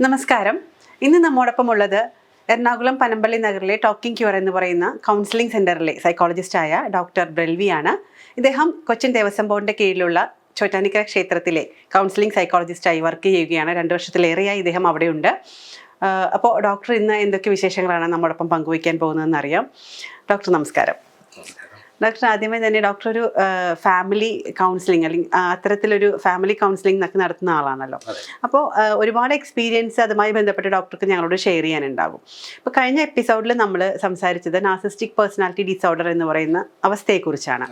നമസ്കാരം. ഇന്ന് നമ്മോടൊപ്പം ഉള്ളത് എറണാകുളം പനമ്പള്ളി നഗറിലെ ടോക്കിംഗ് ക്യൂർ എന്ന് പറയുന്ന കൗൺസിലിംഗ് സെന്ററിലെ സൈക്കോളജിസ്റ്റായ ഡോക്ടർ ബ്രെൽവിയാണ്. ഇദ്ദേഹം കൊച്ചിൻ ദേവസ്വം ബോർഡിന്റെ കീഴിലുള്ള ചോറ്റാനിക്കര ക്ഷേത്രത്തിലെ കൗൺസിലിംഗ് സൈക്കോളജിസ്റ്റായി വർക്ക് ചെയ്യുകയാണ്. 2 വർഷത്തിലേറെയായി ഇദ്ദേഹം അവിടെയുണ്ട്. അപ്പോൾ ഡോക്ടർ ഇന്ന് എന്തൊക്കെ വിശേഷങ്ങളാണ് നമ്മോടൊപ്പം പങ്കുവയ്ക്കാൻ പോകുന്നതെന്ന് അറിയാം. ഡോക്ടർ നമസ്കാരം. ഡോക്ടർ ആദ്യമേ തന്നെ ഡോക്ടർ ഒരു ഫാമിലി കൗൺസിലിംഗ് അല്ലെങ്കിൽ അത്തരത്തിലൊരു ഫാമിലി കൗൺസിലിംഗ് ഒക്കെ നടത്തുന്ന ആളാണല്ലോ. അപ്പോൾ ഒരുപാട് എക്സ്പീരിയൻസ് അതുമായി ബന്ധപ്പെട്ട് ഡോക്ടർക്ക് ഞങ്ങളോട് ഷെയർ ചെയ്യാനുണ്ടാകും. അപ്പോൾ കഴിഞ്ഞ എപ്പിസോഡിൽ നമ്മൾ സംസാരിച്ചത് നാർസിസ്റ്റിക് പേഴ്സണാലിറ്റി ഡിസോർഡർ എന്ന് പറയുന്ന അവസ്ഥയെക്കുറിച്ചാണ്.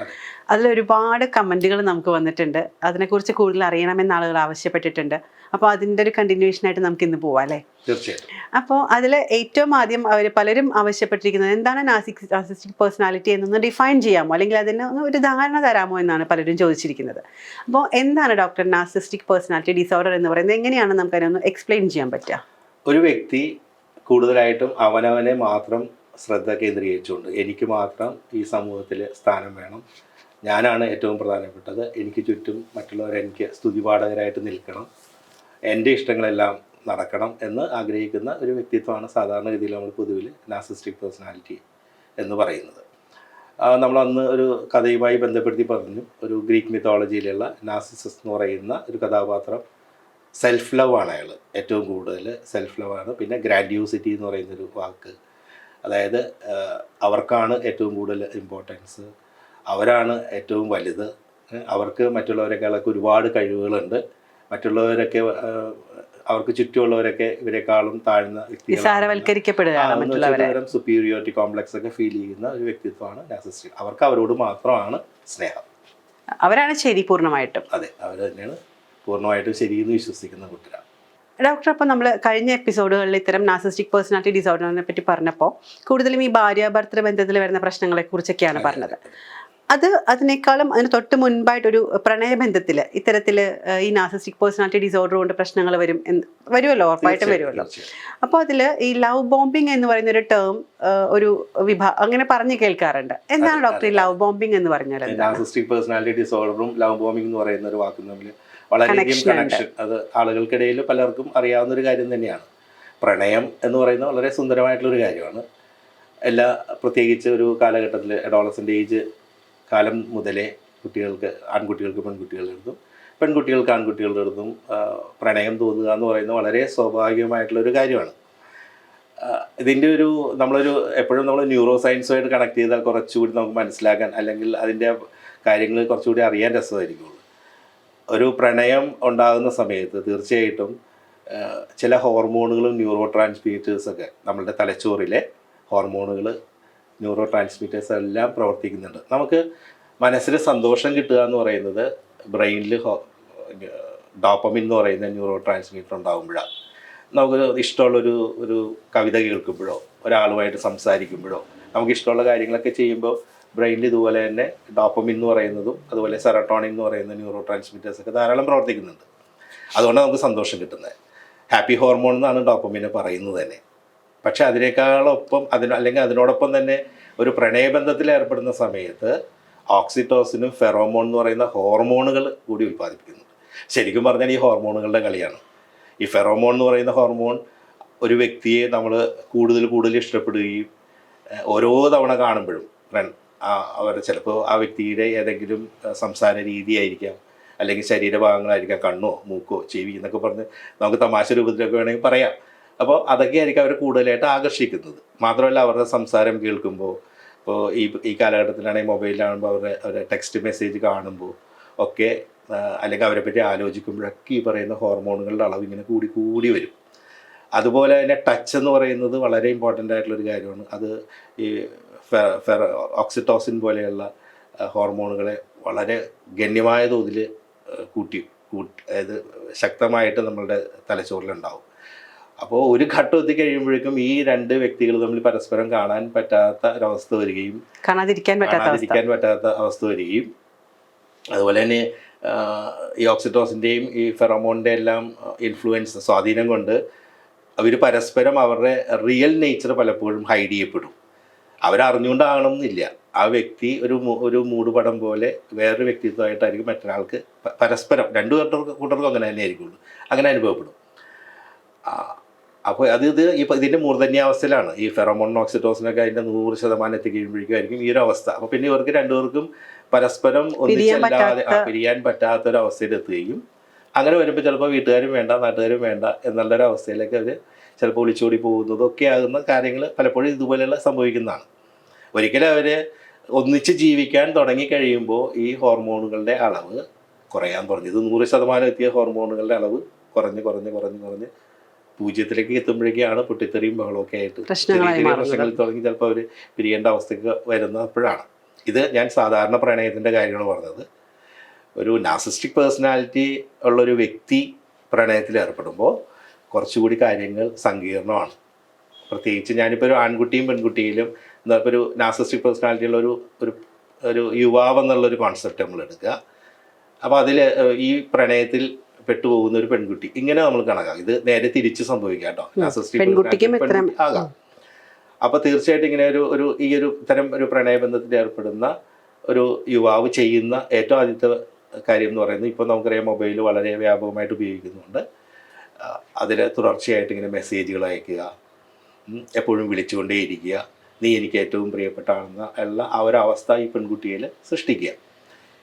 അതിൽ ഒരുപാട് കമൻറ്റുകൾ നമുക്ക് വന്നിട്ടുണ്ട്. അതിനെക്കുറിച്ച് കൂടുതൽ അറിയണമെന്ന് ആളുകൾ ആവശ്യപ്പെട്ടിട്ടുണ്ട്. അപ്പോൾ അതിൻ്റെ ഒരു കണ്ടിന്യൂഷൻ ആയിട്ട് നമുക്ക് ഇന്ന് പോവാം അല്ലേ? തീർച്ചയായിട്ടും. അപ്പോൾ അതിൽ ഏറ്റവും ആദ്യം പലരും ആവശ്യപ്പെട്ടിരിക്കുന്നത് എന്താണ് നാർസിസ്റ്റിക് പേഴ്സണാലിറ്റി എന്നൊന്ന് ഡിഫൈൻ ചെയ്യാമോ, അല്ലെങ്കിൽ അതിന് ഒരു ധാരണ തരാമോ എന്നാണ് പലരും ചോദിച്ചിരിക്കുന്നത്. അപ്പോൾ എന്താണ് ഡോക്ടർ നാർസിസ്റ്റിക് പേഴ്സണാലിറ്റി ഡിസോർഡർ എന്ന് പറയുന്നത്? എങ്ങനെയാണ് നമുക്ക് അതിനൊന്ന് എക്സ്പ്ലെയിൻ ചെയ്യാൻ പറ്റുക? ഒരു വ്യക്തി കൂടുതലായിട്ടും അവനവനെ മാത്രം ശ്രദ്ധ കേന്ദ്രീകരിച്ചുകൊണ്ട് എനിക്ക് മാത്രം ഈ സമൂഹത്തിൽ സ്ഥാനം വേണം, ഞാനാണ് ഏറ്റവും പ്രധാനപ്പെട്ടത്, എനിക്ക് ചുറ്റും മറ്റുള്ളവർ എനിക്ക് സ്തുതിപാഠകരായിട്ട് നിൽക്കണം, എൻ്റെ ഇഷ്ടങ്ങളെല്ലാം നടക്കണം എന്ന് ആഗ്രഹിക്കുന്ന ഒരു വ്യക്തിത്വമാണ് സാധാരണഗതിയിൽ നമ്മൾ പൊതുവിൽ നാർസിസ്റ്റിക് പേഴ്സണാലിറ്റി എന്ന് പറയുന്നത്. നമ്മൾ അന്ന് ഒരു കഥയുമായി ബന്ധപ്പെടുത്തി പറഞ്ഞു. ഒരു ഗ്രീക്ക് മിത്തോളജിയിലുള്ള നാർസിസസ് എന്ന് പറയുന്ന ഒരു കഥാപാത്രം സെൽഫ് ലവ് ആണ്. അയാൾ ഏറ്റവും കൂടുതൽ സെൽഫ് ലവ് ആണ്. പിന്നെ ഗ്രാൻഡ്യൂസിറ്റി എന്ന് പറയുന്നൊരു വാക്ക്, അതായത് അവർക്കാണ് ഏറ്റവും കൂടുതൽ ഇമ്പോർട്ടൻസ്, അവരാണ് ഏറ്റവും വലുത്, അവർക്ക് മറ്റുള്ളവരെക്കാളൊക്കെ ഒരുപാട് കഴിവുകളുണ്ട്, മറ്റുള്ളവരൊക്കെ അവർക്ക് ചുറ്റുമുള്ളവരൊക്കെ ഇവരെക്കാളും താഴ്ന്ന വ്യക്തികളാണ്, സുപ്പീരിയോറിറ്റി കോംപ്ലക്സ് ഒക്കെ ഫീൽ ചെയ്യുന്ന ഒരു വ്യക്തിത്വമാണ് നാർസിസ്റ്റിക്. അവർക്ക് അവരോട് മാത്രമാണ് സ്നേഹം, അവരാണ് ശരി പൂർണ്ണമായിട്ടും. അതെ, അവർ തന്നെയാണ് പൂർണ്ണമായിട്ടും ശരിയെന്ന് വിശ്വസിക്കുന്ന കൂട്ടരാണ്. ഡോക്ടർ, അപ്പോൾ നമ്മൾ കഴിഞ്ഞ എപ്പിസോഡുകളിൽ ഇത്തരം നാർസിസ്റ്റിക് പേഴ്സണാലിറ്റി ഡിസോർഡറിനെ പറ്റി പറഞ്ഞപ്പോൾ കൂടുതലും ഈ ഭാര്യ ഭർത്തൃ ബന്ധത്തിൽ വരുന്ന പ്രശ്നങ്ങളെ കുറിച്ചൊക്കെയാണ് പറഞ്ഞത്. അതിനേക്കാളും അതിന് തൊട്ട് മുൻപായിട്ടൊരു പ്രണയബന്ധത്തിൽ ഇത്തരത്തിൽ ഈ നാർസിസ്റ്റിക് പേഴ്സണാലിറ്റി ഡിസോർഡർ കൊണ്ട് പ്രശ്നങ്ങൾ വരുമല്ലോ, ഉറപ്പായിട്ടും വരുമല്ലോ. അപ്പോൾ അതിൽ ഈ ലവ് ബോംബിംഗ് എന്ന് പറയുന്ന ഒരു ടേം ഒരു അങ്ങനെ പറഞ്ഞു കേൾക്കാറുണ്ട്. എന്താണ് ഡോക്ടർ ഈ ലവ് ബോംബിംഗ് എന്ന് പറഞ്ഞാൽ? നാർസിസ്റ്റിക് പേഴ്സണാലിറ്റി ഡിസോർഡറും ലവ് ബോംബിംഗ് എന്ന് പറയുന്ന ഒരു വാക്കും തമ്മിൽ വളരെയധികം കണക്ഷൻ, അത് ആളുകൾക്കിടയിൽ പലർക്കും അറിയാവുന്ന ഒരു കാര്യം തന്നെയാണ്. പ്രണയം എന്ന് പറയുന്നത് വളരെ സുന്ദരമായിട്ടുള്ളൊരു കാര്യമാണ്. പ്രത്യേകിച്ച് ഒരു കാലഘട്ടത്തിൽ അഡോളസൻ്റ് ഏജ് കാലം മുതലേ കുട്ടികൾക്ക്, ആൺകുട്ടികൾക്ക് പെൺകുട്ടികളുടെ അടുത്തും പെൺകുട്ടികൾക്ക് ആൺകുട്ടികളുടെ അടുത്തും പ്രണയം തോന്നുക എന്ന് പറയുന്നത് വളരെ സ്വാഭാവികമായിട്ടുള്ളൊരു കാര്യമാണ്. ഇതിൻ്റെ എപ്പോഴും നമ്മൾ ന്യൂറോ സയൻസുമായിട്ട് കണക്ട് ചെയ്താൽ കുറച്ചുകൂടി നമുക്ക് മനസ്സിലാക്കാൻ, അല്ലെങ്കിൽ അതിൻ്റെ കാര്യങ്ങൾ കുറച്ചുകൂടി അറിയാൻ രസമായിരിക്കുള്ളൂ. ഒരു പ്രണയം ഉണ്ടാകുന്ന സമയത്ത് തീർച്ചയായിട്ടും ചില ഹോർമോണുകളും ന്യൂറോ ട്രാൻസ്മിറ്റേഴ്സൊക്കെ, നമ്മളുടെ തലച്ചോറിലെ ഹോർമോണുകൾ, ന്യൂറോ ട്രാൻസ്മിറ്റേഴ്സ് എല്ലാം പ്രവർത്തിക്കുന്നുണ്ട്. നമുക്ക് മനസ്സിന് സന്തോഷം കിട്ടുക എന്ന് പറയുന്നത് ബ്രെയിനിൽ ഡോപ്പമിൻ എന്ന് പറയുന്ന ന്യൂറോ ട്രാൻസ്മിറ്റർ ഉണ്ടാകുമ്പോഴാണ്. നമുക്ക് ഇഷ്ടമുള്ളൊരു കവിത കേൾക്കുമ്പോഴോ ഒരാളുമായിട്ട് സംസാരിക്കുമ്പോഴോ നമുക്ക് ഇഷ്ടമുള്ള കാര്യങ്ങളൊക്കെ ചെയ്യുമ്പോൾ ബ്രെയിനിൽ ഇതുപോലെ തന്നെ ഡോപ്പമിൻ എന്ന് പറയുന്നതും അതുപോലെ സെറട്ടോണിൻ എന്ന് പറയുന്ന ന്യൂറോ ട്രാൻസ്മിറ്റേഴ്സൊക്കെ ധാരാളം പ്രവർത്തിക്കുന്നുണ്ട്. അതുകൊണ്ടാണ് നമുക്ക് സന്തോഷം കിട്ടുന്നത്. ഹാപ്പി ഹോർമോൺ എന്നാണ് ഡോപ്പമിനെ പറയുന്നത് തന്നെ. പക്ഷേ അതിനേക്കാളൊപ്പം അല്ലെങ്കിൽ അതിനോടൊപ്പം തന്നെ ഒരു പ്രണയബന്ധത്തിൽ ഏർപ്പെടുന്ന സമയത്ത് ഓക്സിറ്റോസിനും ഫെറോമോൺ എന്ന് പറയുന്ന ഹോർമോണുകൾ കൂടി ഉൽപ്പാദിപ്പിക്കുന്നുണ്ട്. ശരിക്കും പറഞ്ഞാൽ ഈ ഹോർമോണുകളുടെ കളിയാണ്. ഈ ഫെറോമോൺ എന്ന് പറയുന്ന ഹോർമോൺ ഒരു വ്യക്തിയെ നമ്മൾ കൂടുതൽ ഇഷ്ടപ്പെടുകയും ഓരോ തവണ കാണുമ്പോഴും അവർ ചിലപ്പോൾ ആ വ്യക്തിയുടെ ഏതെങ്കിലും സംസാര രീതിയായിരിക്കാം, അല്ലെങ്കിൽ ശരീരഭാഗങ്ങളായിരിക്കാം, കണ്ണോ മൂക്കോ ചെവി എന്നൊക്കെ പറഞ്ഞ് നമുക്ക് തമാശ രൂപത്തിലൊക്കെ വേണമെങ്കിൽ പറയാം. അപ്പോൾ അതൊക്കെ ആയിരിക്കും അവർ കൂടുതലായിട്ട് ആകർഷിക്കുന്നത്. മാത്രമല്ല അവരുടെ സംസാരം കേൾക്കുമ്പോൾ, ഇപ്പോൾ ഈ കാലഘട്ടത്തിലാണെങ്കിൽ മൊബൈലിലാകുമ്പോൾ അവരുടെ ടെക്സ്റ്റ് മെസ്സേജ് കാണുമ്പോൾ ഒക്കെ, അല്ലെങ്കിൽ അവരെ പറ്റി ആലോചിക്കുമ്പോഴൊക്കെ ഈ പറയുന്ന ഹോർമോണുകളുടെ അളവ് ഇങ്ങനെ കൂടി വരും. അതുപോലെ തന്നെ ടച്ച് എന്ന് പറയുന്നത് വളരെ ഇമ്പോർട്ടൻ്റ് ആയിട്ടുള്ളൊരു കാര്യമാണ്. അത് ഈ ഓക്സിറ്റോസിൻ പോലെയുള്ള ഹോർമോണുകളെ വളരെ ഗണ്യമായ തോതിൽ അതായത് ശക്തമായിട്ട് നമ്മളുടെ തലച്ചോറിലുണ്ടാവും. അപ്പോൾ ഒരു ഘട്ടം എത്തിക്കഴിയുമ്പോഴേക്കും ഈ രണ്ട് വ്യക്തികൾ തമ്മിൽ പരസ്പരം കാണാൻ പറ്റാത്ത ഒരവസ്ഥ വരികയും കാണാതിരിക്കാൻ പറ്റാത്ത അവസ്ഥ വരികയും, അതുപോലെ തന്നെ ഈ ഓക്സിറ്റോസിൻ്റെയും ഈ ഫെറോമോണിൻ്റെ എല്ലാം ഇൻഫ്ലുവൻസ്, സ്വാധീനം കൊണ്ട് അവർ പരസ്പരം അവരുടെ റിയൽ നേച്ചർ പലപ്പോഴും ഹൈഡ് ചെയ്യപ്പെടും. അവരറിഞ്ഞുകൊണ്ടാകണമെന്നില്ല. ആ വ്യക്തി ഒരു മൂടുപടം പോലെ വേറൊരു വ്യക്തിത്വമായിട്ടായിരിക്കും മറ്റൊരാൾക്ക് പരസ്പരം, രണ്ടു കൂട്ടർക്കും അങ്ങനെ തന്നെ ആയിരിക്കുള്ളൂ, അങ്ങനെ അനുഭവപ്പെടും. അപ്പോൾ ഇത് ഇപ്പോൾ ഇതിൻ്റെ മൂർധന്യാവസ്ഥയിലാണ്. ഈ ഫെറോമോൺ ഓക്സിറ്റോസിനൊക്കെ അതിൻ്റെ 100% എത്തിക്കഴിയുമ്പോഴേക്കും ഈ ഒരു അവസ്ഥ. അപ്പോൾ പിന്നെ ഇവർക്ക് രണ്ടുപേർക്കും പരസ്പരം ഒന്നിച്ചല്ലാതെ പിരിയാൻ പറ്റാത്തൊരവസ്ഥയിലെത്തുകയും അങ്ങനെ വരുമ്പോൾ ചിലപ്പോൾ വീട്ടുകാരും വേണ്ട നാട്ടുകാരും വേണ്ട എന്നുള്ളൊരു അവസ്ഥയിലേക്ക് അവർ ചിലപ്പോൾ ഒളിച്ചോടി പോകുന്നതൊക്കെ ആകുന്ന കാര്യങ്ങൾ പലപ്പോഴും ഇതുപോലെയുള്ള സംഭവിക്കുന്നതാണ്. ഒരിക്കലും അവർ ഒന്നിച്ച് ജീവിക്കാൻ തുടങ്ങി കഴിയുമ്പോൾ ഈ ഹോർമോണുകളുടെ അളവ് കുറയാൻ തുടങ്ങി. ഇത് 100% എത്തിയ ഹോർമോണുകളുടെ അളവ് കുറഞ്ഞ് 0 എത്തുമ്പോഴേക്കാണ് പൊട്ടിത്തെറിയും ബഹളമൊക്കെ ആയിട്ട് ചെറിയ പ്രശ്നങ്ങൾ തുടങ്ങി ചിലപ്പോൾ അവർ പിരിയേണ്ട അവസ്ഥയ്ക്ക് വരുന്നപ്പോഴാണ്. ഇത് ഞാൻ സാധാരണ പ്രണയത്തിൻ്റെ കാര്യമാണ് പറഞ്ഞത്. ഒരു നാർസിസ്റ്റിക് പേഴ്സണാലിറ്റി ഉള്ളൊരു വ്യക്തി പ്രണയത്തിൽ ഏർപ്പെടുമ്പോൾ കുറച്ചുകൂടി കാര്യങ്ങൾ സങ്കീർണമാണ്. പ്രത്യേകിച്ച് ഞാനിപ്പോൾ ഒരു ആൺകുട്ടിയും പെൺകുട്ടിയിലും എന്താ ഇപ്പോൾ ഒരു നാർസിസ്റ്റിക് പേഴ്സണാലിറ്റി ഉള്ള ഒരു യുവാവ് എന്നുള്ളൊരു കോൺസെപ്റ്റ് നമ്മൾ എടുക്കുക. അപ്പോൾ അതിൽ ഈ പ്രണയത്തിൽ പെട്ടുപോകുന്ന ഒരു പെൺകുട്ടി ഇങ്ങനെ നമ്മൾ കണക്കാക്കാം. ഇത് നേരെ തിരിച്ച് സംഭവിക്കാം കേട്ടോ. നാർസിസ്റ്റിക് ആകാം. അപ്പോൾ തീർച്ചയായിട്ടും ഇങ്ങനെ ഈ ഒരു തരം ഒരു പ്രണയബന്ധത്തിൽ ഏർപ്പെടുന്ന ഒരു യുവാവ് ചെയ്യുന്ന ഏറ്റവും ആദ്യത്തെ കാര്യം എന്ന് പറയുന്നത്, ഇപ്പോൾ നമുക്കറിയാം മൊബൈൽ വളരെ വ്യാപകമായിട്ട് ഉപയോഗിക്കുന്നുണ്ട്. അതിൽ തുടർച്ചയായിട്ട് ഇങ്ങനെ മെസ്സേജുകൾ അയക്കുക, എപ്പോഴും വിളിച്ചുകൊണ്ടേയിരിക്കുക, നീ എനിക്ക് ഏറ്റവും പ്രിയപ്പെട്ട ആണെന്ന ഉള്ള ആ ഒരു അവസ്ഥ ഈ പെൺകുട്ടിയിൽ സൃഷ്ടിക്കുക.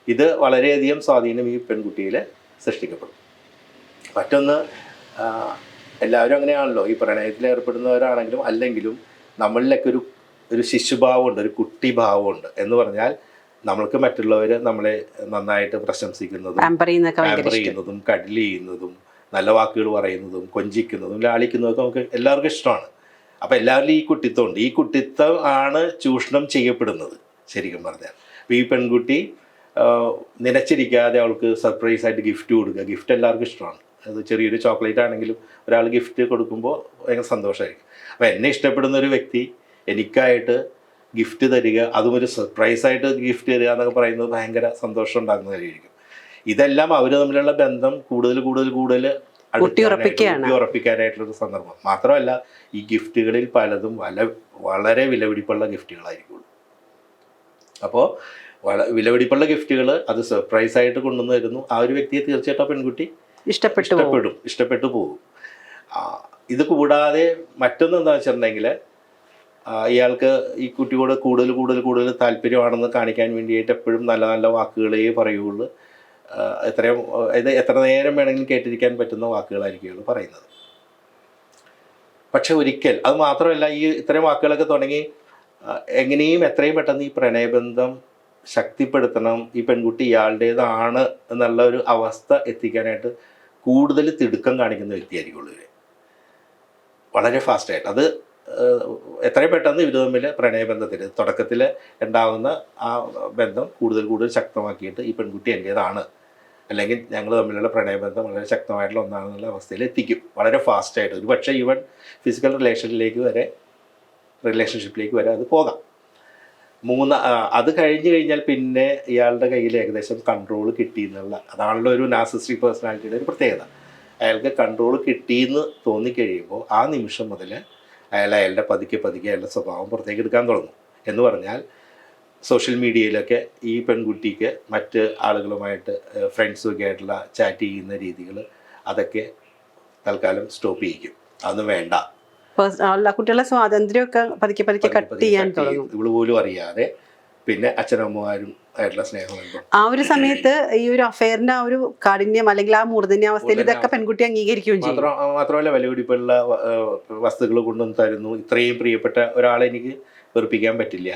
ഇത് വളരെയധികം സ്വാധീനം ഈ പെൺകുട്ടിയിൽ സൃഷ്ടിക്കപ്പെടും. മറ്റൊന്ന്, എല്ലാവരും അങ്ങനെയാണല്ലോ, ഈ പ്രണയത്തിൽ ഏർപ്പെടുന്നവരാണെങ്കിലും അല്ലെങ്കിലും നമ്മളിലൊക്കെ ഒരു ശിശുഭാവമുണ്ട്, ഒരു കുട്ടിഭാവമുണ്ട്. എന്ന് പറഞ്ഞാൽ നമ്മൾക്ക് മറ്റുള്ളവർ നമ്മളെ നന്നായിട്ട് പ്രശംസിക്കുന്നതും കഡിൽ ചെയ്യുന്നതും നല്ല വാക്കുകൾ പറയുന്നതും കൊഞ്ചിക്കുന്നതും ലാളിക്കുന്നതും നമുക്ക് എല്ലാവർക്കും ഇഷ്ടമാണ്. അപ്പോൾ എല്ലാവരിലും ഈ കുട്ടിത്തമുണ്ട്. ഈ കുട്ടിത്തം ആണ് ചൂഷണം ചെയ്യപ്പെടുന്നത് ശരിക്കും പറഞ്ഞാൽ. അപ്പോൾ ഈ പെൺകുട്ടി നിലച്ചിരിക്കാതെ അവൾക്ക് സർപ്രൈസായിട്ട് ഗിഫ്റ്റ് കൊടുക്കുക. ഗിഫ്റ്റ് എല്ലാവർക്കും ഇഷ്ടമാണ്. അത് ചെറിയൊരു ചോക്ലേറ്റ് ആണെങ്കിലും ഒരാൾ ഗിഫ്റ്റ് കൊടുക്കുമ്പോൾ ഭയങ്കര സന്തോഷമായിരിക്കും. അപ്പോൾ എന്നെ ഇഷ്ടപ്പെടുന്ന ഒരു വ്യക്തി എനിക്കായിട്ട് ഗിഫ്റ്റ് തരിക, അതും ഒരു സർപ്രൈസായിട്ട് ഗിഫ്റ്റ് തരിക എന്നൊക്കെ പറയുന്നത് ഭയങ്കര സന്തോഷം ഉണ്ടാകുന്ന കാര്യമായിരിക്കും. ഇതെല്ലാം അവർ തമ്മിലുള്ള ബന്ധം കൂടുതൽ ഉറപ്പിക്കാനായിട്ടുള്ളൊരു സന്ദർഭം. മാത്രമല്ല ഈ ഗിഫ്റ്റുകളിൽ പലതും വളരെ വിലപിടിപ്പുള്ള ഗിഫ്റ്റുകളായിരിക്കുള്ളൂ. അപ്പോൾ വിലപിടിപ്പുള്ള ഗിഫ്റ്റുകൾ അത് സർപ്രൈസായിട്ട് കൊണ്ടുവന്ന് തരുന്നു. ആ ഒരു വ്യക്തിയെ തീർച്ചയായിട്ടും ആ പെൺകുട്ടി ഇഷ്ടപ്പെട്ടു പോകും. ഇത് കൂടാതെ മറ്റൊന്ന് എന്താ വെച്ചിട്ടുണ്ടെങ്കിൽ, ഇയാൾക്ക് ഈ കുട്ടിയോട് കൂടുതൽ താല്പര്യമാണെന്ന് കാണിക്കാൻ വേണ്ടിയിട്ട് എപ്പോഴും നല്ല നല്ല വാക്കുകളേ പറയുകയുള്ളൂ. എത്ര നേരം വേണമെങ്കിലും കേട്ടിരിക്കാൻ പറ്റുന്ന വാക്കുകളായിരിക്കും പറയുന്നത്. പക്ഷെ ഒരിക്കൽ അത് മാത്രമല്ല, ഈ ഇത്തരം വാക്കുകളൊക്കെ തുടങ്ങി എങ്ങനെയും എത്രയും പെട്ടെന്ന് ഈ പ്രണയബന്ധം ശക്തിപ്പെടുത്തണം, ഈ പെൺകുട്ടി ഇയാളുടേതാണ് എന്നുള്ള ഒരു അവസ്ഥ എത്തിക്കാനായിട്ട് കൂടുതൽ തിടുക്കം കാണിക്കുന്ന വ്യക്തിയായിരിക്കുള്ളൂ ഇവർ. വളരെ ഫാസ്റ്റായിട്ട് അത് എത്രയും പെട്ടെന്ന് ഇവർ തമ്മിൽ പ്രണയബന്ധത്തിൽ തുടക്കത്തിൽ ഉണ്ടാകുന്ന ആ ബന്ധം കൂടുതൽ ശക്തമാക്കിയിട്ട് ഈ പെൺകുട്ടി എൻ്റേതാണ്, അല്ലെങ്കിൽ ഞങ്ങൾ തമ്മിലുള്ള പ്രണയബന്ധം വളരെ ശക്തമായിട്ടുള്ള ഒന്നാണെന്നുള്ള അവസ്ഥയിൽ എത്തിക്കും വളരെ ഫാസ്റ്റായിട്ട്. ഒരു പക്ഷേ ഈവൻ ഫിസിക്കൽ റിലേഷൻഷിപ്പിലേക്ക് വരെ അത് പോകാം. അത് കഴിഞ്ഞ് കഴിഞ്ഞാൽ പിന്നെ ഇയാളുടെ കയ്യിൽ ഏകദേശം കൺട്രോൾ കിട്ടി എന്നുള്ള, അതാണല്ലോ ഒരു നാർസിസ്റ്റിക് പേഴ്സണാലിറ്റിയുടെ ഒരു പ്രത്യേകത. അയാൾക്ക് കൺട്രോൾ കിട്ടിയെന്ന് തോന്നിക്കഴിയുമ്പോൾ ആ നിമിഷം മുതൽ അയാളുടെ പതുക്കെ അയാളുടെ സ്വഭാവം പുറത്തേക്ക് എടുക്കാൻ തുടങ്ങും. എന്ന് പറഞ്ഞാൽ സോഷ്യൽ മീഡിയയിലൊക്കെ ഈ പെൺകുട്ടിക്ക് മറ്റ് ആളുകളുമായിട്ട് ഫ്രണ്ട്സൊക്കെ ആയിട്ടുള്ള ചാറ്റ് ചെയ്യുന്ന രീതികൾ അതൊക്കെ തൽക്കാലം സ്റ്റോപ്പ് ചെയ്യിക്കും. അതൊന്നും വേണ്ട. കുട്ടികളുടെ സ്വാതന്ത്ര്യമൊക്കെ പതുക്കെ കട്ട് ചെയ്യാൻ തുടങ്ങും. ഇവള് പോലും അറിയാതെ പിന്നെ അച്ഛനമ്മമാരും ആയിട്ടുള്ള സ്നേഹമുണ്ട്. ആ ഒരു സമയത്ത് ഈ ഒരു അഫെയറിന്റെ ആ ഒരു കാഠിന്യം അല്ലെങ്കിൽ ആ മൂർധന്യാവസ്ഥയിൽ ഇതൊക്കെ പെൺകുട്ടി അംഗീകരിക്കുകയും ചെയ്യും. മാത്രമല്ല വിലപിടിപ്പുള്ള വസ്തുക്കൾ കൊണ്ടുവന്ന് തരുന്നു. ഇത്രയും പ്രിയപ്പെട്ട ഒരാളെ എനിക്ക് വെറുപ്പിക്കാൻ പറ്റില്ല.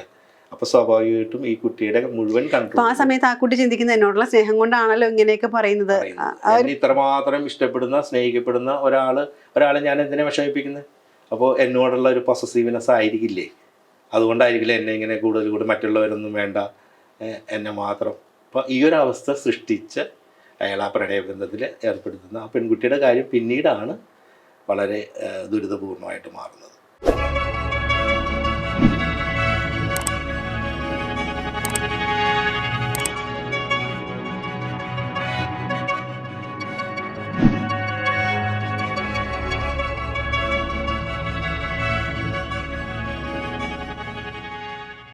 അപ്പൊ സ്വാഭാവികമായിട്ടും ഈ കുട്ടിയുടെ മുഴുവൻ കൺട്രോൾ. ആ സമയത്ത് ആ കുട്ടി ചിന്തിക്കുന്നത് എന്നോടുള്ള സ്നേഹം കൊണ്ടാണല്ലോ ഇങ്ങനെയൊക്കെ പറയുന്നത്. ഇത്രമാത്രം ഇഷ്ടപ്പെടുന്ന സ്നേഹിക്കപ്പെടുന്ന ഒരാളെ ഞാൻ എന്തിനാ വിഷമിപ്പിക്കുന്നത്? അപ്പോൾ എന്നോടുള്ള ഒരു പൊസസീവ്നെസ് ആയിരിക്കില്ലേ? അതുകൊണ്ടായിരിക്കില്ല എന്നെ ഇങ്ങനെ കൂടുതൽ മറ്റുള്ളവരൊന്നും വേണ്ട, എന്നെ മാത്രം. അപ്പോൾ ഈ ഒരു അവസ്ഥ സൃഷ്ടിച്ച് അയാൾ ആ പ്രണയബന്ധത്തിൽ ഏർപ്പെടുത്തുന്ന ആ പെൺകുട്ടിയുടെ കാര്യം പിന്നീടാണ് വളരെ ദുരിതപൂർണമായിട്ട് മാറുന്നത്.